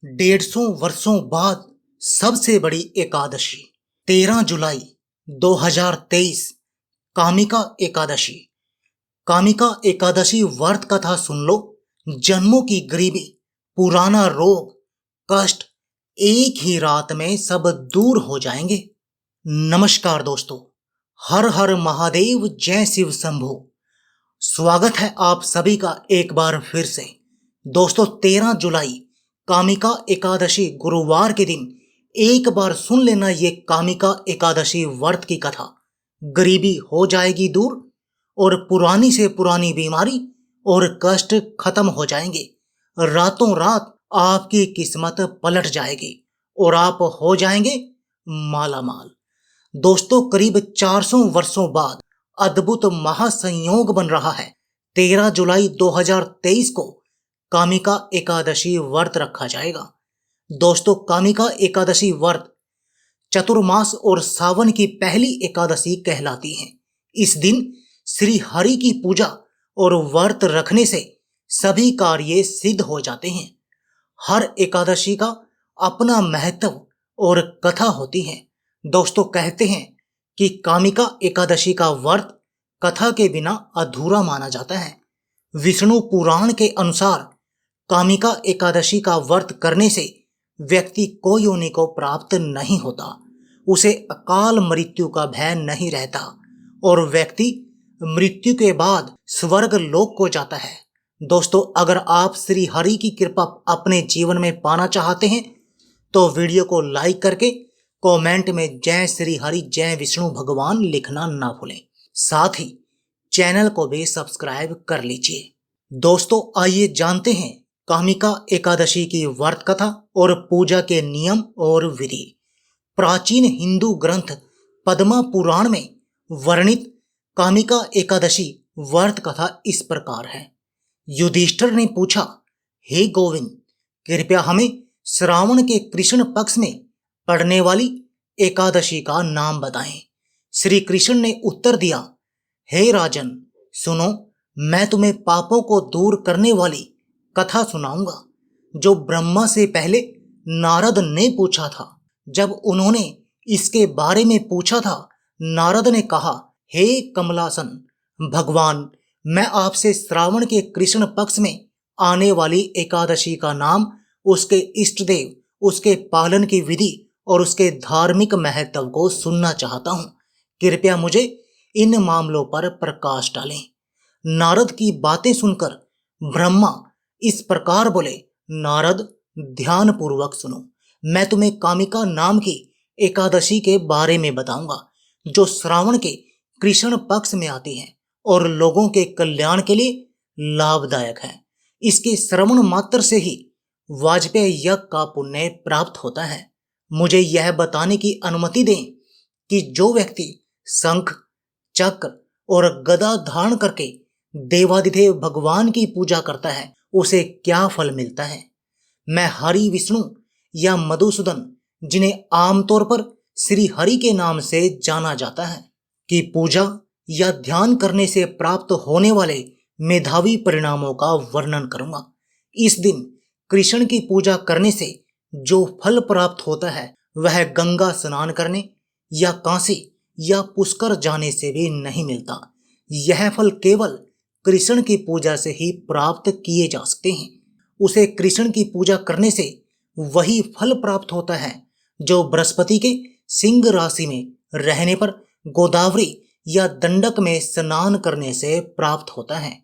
150 वर्षों बाद सबसे बड़ी एकादशी 13 जुलाई 2023 कामिका एकादशी। कामिका एकादशी व्रत कथा सुन लो। जन्मों की गरीबी, पुराना रोग, कष्ट एक ही रात में सब दूर हो जाएंगे। नमस्कार दोस्तों, हर हर महादेव, जय शिव शंभो। स्वागत है आप सभी का एक बार फिर से। दोस्तों, 13 जुलाई कामिका एकादशी गुरुवार के दिन एक बार सुन लेना ये कामिका एकादशी व्रत की कथा। गरीबी हो जाएगी दूर और पुरानी से पुरानी बीमारी और कष्ट खत्म हो जाएंगे। रातों रात आपकी किस्मत पलट जाएगी और आप हो जाएंगे माला माल। दोस्तों, करीब 400 वर्षों बाद अद्भुत महासंयोग बन रहा है। 13 जुलाई 2023 को कामिका एकादशी व्रत रखा जाएगा। दोस्तों, कामिका एकादशी व्रत चतुर्मास और सावन की पहली एकादशी कहलाती है। इस दिन श्री हरि की पूजा और व्रत रखने से सभी कार्य सिद्ध हो जाते हैं। हर एकादशी का अपना महत्व और कथा होती है। दोस्तों, कहते हैं कि कामिका एकादशी का व्रत कथा के बिना अधूरा माना जाता है। विष्णु पुराण के अनुसार कामिका एकादशी का व्रत करने से व्यक्ति को योनि को प्राप्त नहीं होता, उसे अकाल मृत्यु का भय नहीं रहता और व्यक्ति मृत्यु के बाद स्वर्ग लोक को जाता है। दोस्तों, अगर आप श्री हरि की कृपा अपने जीवन में पाना चाहते हैं तो वीडियो को लाइक करके कमेंट में जय श्री हरि, जय विष्णु भगवान लिखना ना भूलें। साथ ही चैनल को भी सब्सक्राइब कर लीजिए। दोस्तों, आइए जानते हैं कामिका एकादशी की व्रत कथा और पूजा के नियम और विधि। प्राचीन हिंदू ग्रंथ पद्मा पुराण में वर्णित कामिका एकादशी व्रत कथा इस प्रकार है। युधिष्ठिर ने पूछा, हे गोविंद, कृपया हमें श्रावण के कृष्ण पक्ष में पड़ने वाली एकादशी का नाम बताएं। श्री कृष्ण ने उत्तर दिया, हे राजन, सुनो, मैं तुम्हें पापों को दूर करने वाली कथा सुनाऊंगा जो ब्रह्मा से पहले नारद ने पूछा था। जब उन्होंने इसके बारे में पूछा था, नारद ने कहा, हे कमलासन भगवान, मैं आपसे श्रावण के कृष्ण पक्ष में आने वाली एकादशी का नाम, उसके इष्ट देव, उसके पालन की विधि और उसके धार्मिक महत्व को सुनना चाहता हूं। कृपया मुझे इन मामलों पर प्रकाश डालें। नारद की बातें सुनकर ब्रह्मा इस प्रकार बोले, नारद, ध्यान पूर्वक सुनो। मैं तुम्हें कामिका नाम की एकादशी के बारे में बताऊंगा जो श्रावण के कृष्ण पक्ष में आती है और लोगों के कल्याण के लिए लाभदायक है। इसके श्रवण मात्र से ही वाजपेयी यज्ञ का पुण्य प्राप्त होता है। मुझे यह बताने की अनुमति दें कि जो व्यक्ति शंख, चक्र और गदा धारण करके देवादिदेव भगवान की पूजा करता है उसे क्या फल मिलता है। मैं हरि विष्णु या मधुसूदन, जिन्हें आमतौर पर श्री हरि के नाम से जाना जाता है, की पूजा या ध्यान करने से प्राप्त होने वाले मेधावी परिणामों का वर्णन करूंगा। इस दिन कृष्ण की पूजा करने से जो फल प्राप्त होता है वह गंगा स्नान करने या काशी या पुष्कर जाने से भी नहीं मिलता। यह फल केवल कृष्ण की पूजा से ही प्राप्त किए जा सकते हैं। उसे कृष्ण की पूजा करने से वही फल प्राप्त होता है जो बृहस्पति के सिंह राशि में रहने पर गोदावरी या दंडक में स्नान करने से प्राप्त होता है।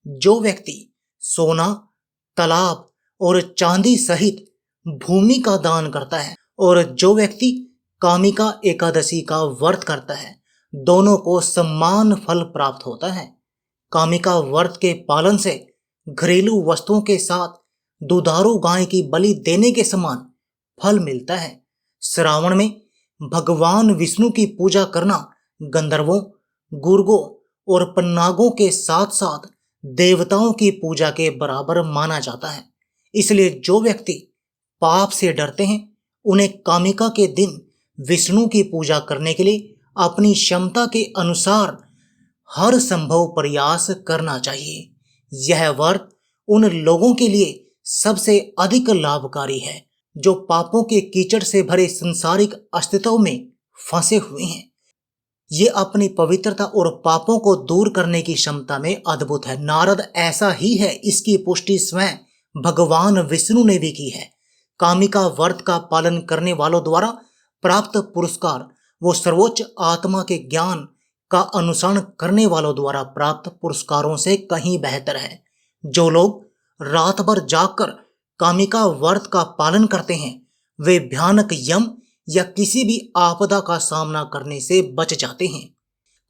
जो व्यक्ति सोना, तालाब और चांदी सहित भूमि का दान करता है और जो व्यक्ति कामिका एकादशी का व्रत करता है, दोनों को समान फल प्राप्त होता है। कामिका व्रत के पालन से घरेलू वस्तुओं के साथ दुधारू गाय की बलि देने के समान फल मिलता है। श्रावण में भगवान विष्णु की पूजा करना गंधर्वों, गुर्गों और पन्नागों के साथ साथ देवताओं की पूजा के बराबर माना जाता है। इसलिए जो व्यक्ति पाप से डरते हैं उन्हें कामिका के दिन विष्णु की पूजा करने के लिए अपनी क्षमता के अनुसार हर संभव प्रयास करना चाहिए। यह व्रत उन लोगों के लिए सबसे अधिक लाभकारी है जो पापों के कीचड़ से भरे संसारिक अस्तित्व में फंसे हुए हैं। ये अपनी पवित्रता और पापों को दूर करने की क्षमता में अद्भुत है। नारद ऐसा ही है, इसकी पुष्टि स्वयं भगवान विष्णु ने भी की है। कामिका व्रत का पालन करने वालों द्वारा प्राप्त पुरस्कार वो सर्वोच्च आत्मा के ज्ञान का अनुसरण करने वालों द्वारा प्राप्त पुरस्कारों से कहीं बेहतर है। जो लोग रात भर जागकर कामिका व्रत का पालन करते हैं वे भयानक यम या किसी भी आपदा का सामना करने से बच जाते हैं।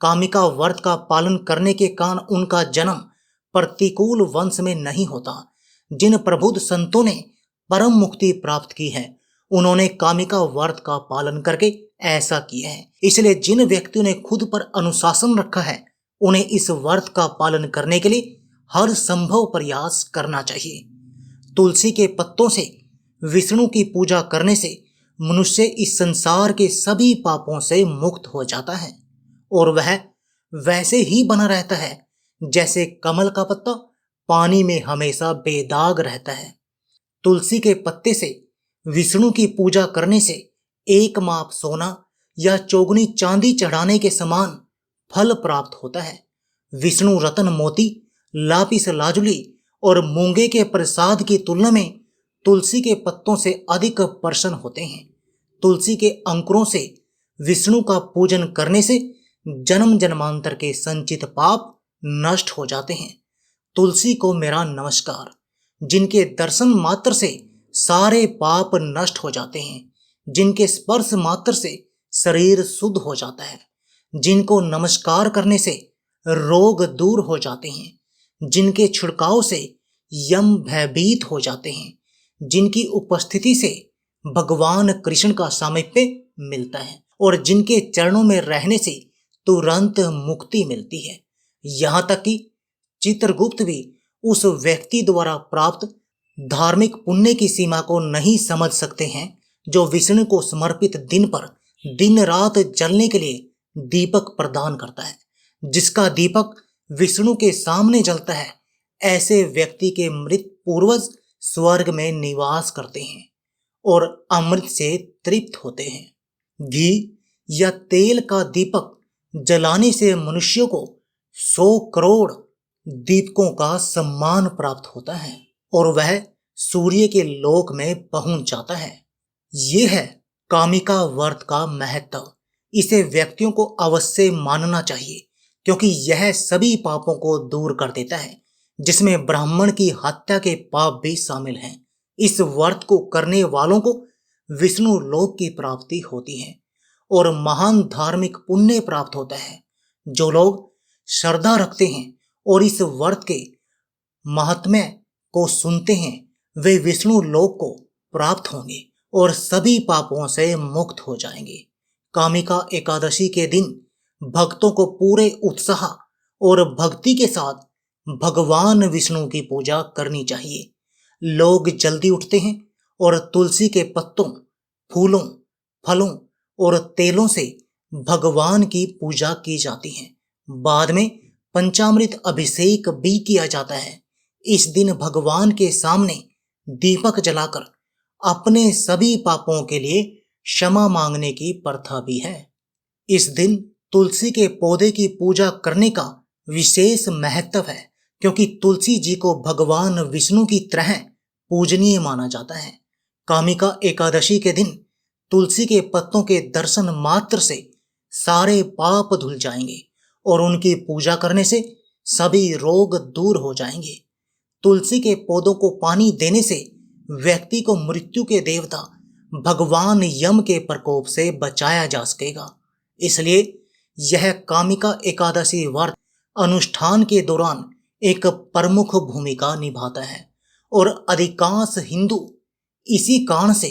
कामिका व्रत का पालन करने के कारण उनका जन्म प्रतिकूल वंश में नहीं होता। जिन प्रबुद्ध संतों ने परम मुक्ति प्राप्त की है उन्होंने कामिका व्रत का पालन करके ऐसा किया है। इसलिए जिन व्यक्तियों ने खुद पर अनुशासन रखा है उन्हें इस व्रत का पालन करने के लिए हर संभव प्रयास करना चाहिए। तुलसी के पत्तों से विष्णु की पूजा करने से मनुष्य इस संसार के सभी पापों से मुक्त हो जाता है और वह वैसे ही बना रहता है जैसे कमल का पत्ता पानी में हमेशा बेदाग रहता है। तुलसी के पत्ते से विष्णु की पूजा करने से एक माप सोना या चौगुनी चांदी चढ़ाने के समान फल प्राप्त होता है। विष्णु रतन मोती, लापिस लाजुली और मूंगे के प्रसाद की तुलना में तुलसी के पत्तों से अधिक प्रसन्न होते हैं। तुलसी के अंकुरों से विष्णु का पूजन करने से जन्म जन्मांतर के संचित पाप नष्ट हो जाते हैं। तुलसी को मेरा नमस्कार, जिनके दर्शन मात्र से सारे पाप नष्ट हो जाते हैं, जिनके स्पर्श मात्र से शरीर शुद्ध हो जाता है, जिनको नमस्कार करने से रोग दूर हो जाते हैं, जिनके छिड़काव से यम भयभीत हो जाते हैं, जिनकी उपस्थिति से भगवान कृष्ण का सामीप्य मिलता है और जिनके चरणों में रहने से तुरंत मुक्ति मिलती है। यहाँ तक कि चित्रगुप्त भी उस व्यक्ति द्वारा प्राप्त धार्मिक पुण्य की सीमा को नहीं समझ सकते हैं जो विष्णु को समर्पित दिन पर दिन रात जलने के लिए दीपक प्रदान करता है। जिसका दीपक विष्णु के सामने जलता है ऐसे व्यक्ति के मृत पूर्वज स्वर्ग में निवास करते हैं और अमृत से तृप्त होते हैं। घी या तेल का दीपक जलाने से मनुष्यों को 100 करोड़ दीपकों का सम्मान प्राप्त होता है और वह सूर्य के लोक में पहुंच जाता है। ये है कामिका व्रत का महत्व। इसे व्यक्तियों को अवश्य मानना चाहिए क्योंकि यह सभी पापों को दूर कर देता है, जिसमें ब्राह्मण की हत्या के पाप भी शामिल हैं। इस व्रत को करने वालों को विष्णु लोक की प्राप्ति होती है और महान धार्मिक पुण्य प्राप्त होता है। जो लोग श्रद्धा रखते हैं और इस व्रत के महात्म्य को सुनते हैं वे विष्णु लोक को प्राप्त होंगे और सभी पापों से मुक्त हो जाएंगे। कामिका एकादशी के दिन भक्तों को पूरे उत्साह और भक्ति के साथ भगवान विष्णु की पूजा करनी चाहिए। लोग जल्दी उठते हैं और तुलसी के पत्तों, फूलों, फलों और तेलों से भगवान की पूजा की जाती है। बाद में पंचामृत अभिषेक भी किया जाता है। इस दिन भगवान के सामने दीपक जलाकर अपने सभी पापों के लिए क्षमा मांगने की प्रथा भी है। इस दिन तुलसी के पौधे की पूजा करने का विशेष महत्व है क्योंकि तुलसी जी को भगवान विष्णु की तरह पूजनीय माना जाता है। कामिका एकादशी के दिन तुलसी के पत्तों के दर्शन मात्र से सारे पाप धुल जाएंगे और उनकी पूजा करने से सभी रोग दूर हो जाएंगे। तुलसी के पौधों को पानी देने से व्यक्ति को मृत्यु के देवता भगवान यम के प्रकोप से बचाया जा सकेगा। इसलिए यह कामिका एकादशी व्रत अनुष्ठान के दौरान एक प्रमुख भूमिका निभाता है और अधिकांश हिंदू इसी कारण से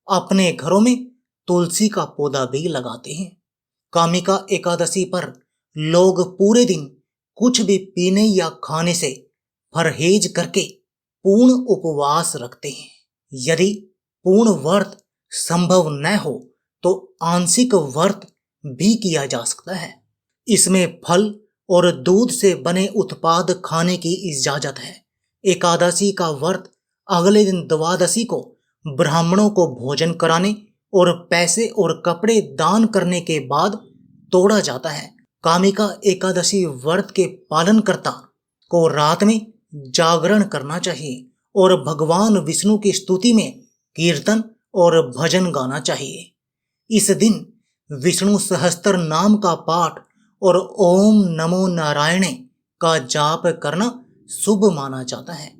अपने घरों में तुलसी का पौधा भी लगाते हैं। कामिका एकादशी पर लोग पूरे दिन कुछ भी पीने या खाने से परहेज करके पूर्ण उपवास रखते हैं। यदि पूर्ण व्रत संभव न हो तो आंशिक व्रत भी किया जा सकता है। इसमें फल और दूध से बने उत्पाद खाने की इजाजत है। एकादशी का व्रत अगले दिन द्वादशी को ब्राह्मणों को भोजन कराने और पैसे और कपड़े दान करने के बाद तोड़ा जाता है। कामिका एकादशी व्रत के पालनकर्ता को रात में जागरण करना चाहिए और भगवान विष्णु की स्तुति में कीर्तन और भजन गाना चाहिए। इस दिन विष्णु सहस्त्र नाम का पाठ और ओम नमो नारायणे का जाप करना शुभ माना जाता है।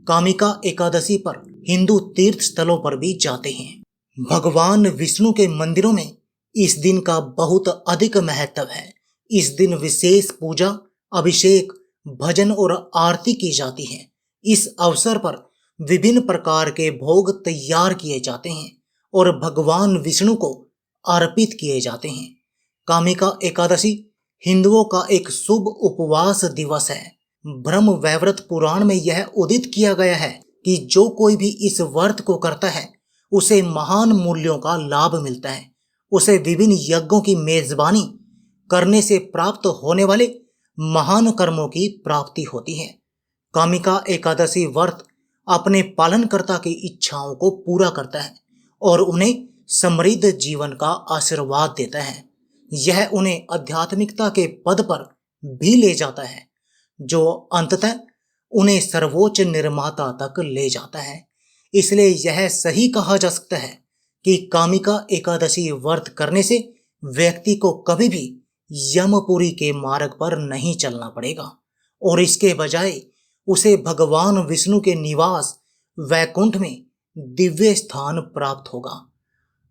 कामिका एकादशी पर हिंदू तीर्थ स्थलों पर भी जाते हैं। भगवान विष्णु के मंदिरों में इस दिन का बहुत अधिक महत्व है। इस दिन विशेष पूजा, अभिषेक, भजन और आरती की जाती है। इस अवसर पर विभिन्न प्रकार के भोग तैयार किए जाते हैं और भगवान विष्णु को अर्पित किए जाते हैं। कामिका एकादशी हिंदुओं का एक शुभ उपवास दिवस है। ब्रह्म वैवर्त पुराण में यह उदित किया गया है कि जो कोई भी इस व्रत को करता है उसे महान मूल्यों का लाभ मिलता है। उसे विभिन्न यज्ञों की मेजबानी करने से प्राप्त होने वाले महान कर्मों की प्राप्ति होती है। कामिका एकादशी व्रत अपने पालनकर्ता की इच्छाओं को पूरा करता है और उन्हें समृद्ध जीवन का आशीर्वाद देता है। यह उन्हें आध्यात्मिकता के पद पर भी ले जाता है, जो अंततः उन्हें सर्वोच्च निर्माता तक ले जाता है। इसलिए यह सही कहा जा सकता है कि कामिका एकादशी व्रत करने से व्यक्ति को कभी भी यमपुरी के मार्ग पर नहीं चलना पड़ेगा और इसके बजाय उसे भगवान विष्णु के निवास वैकुंठ में दिव्य स्थान प्राप्त होगा।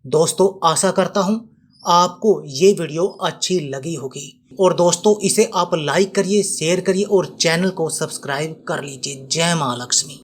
दोस्तों, आशा करता हूं आपको ये वीडियो अच्छी लगी होगी और दोस्तों इसे आप लाइक करिए, शेयर करिए और चैनल को सब्सक्राइब कर लीजिए। जय मां लक्ष्मी।